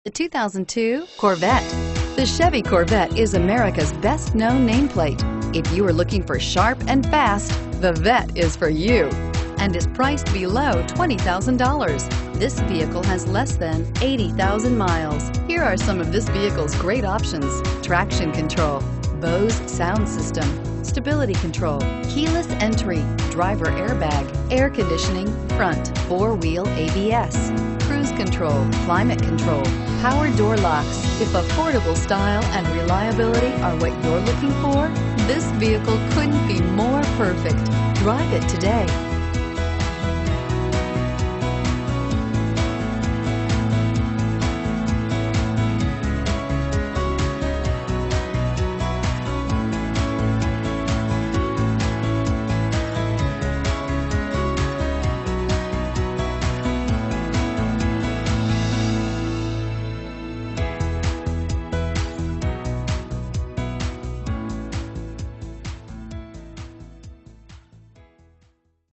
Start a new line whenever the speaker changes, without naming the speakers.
The 2002 Corvette. The Chevy Corvette is America's best-known nameplate. If you are looking for sharp and fast, the Vette is for you and is priced below $20,000. This vehicle has less than 80,000 miles. Here are some of this vehicle's great options: traction control, Bose sound system, stability control, keyless entry, driver airbag, air conditioning, front, four-wheel ABS, cruise control, climate control, power door locks. If affordable style and reliability are what you're looking for, this vehicle couldn't be more perfect. Drive it today.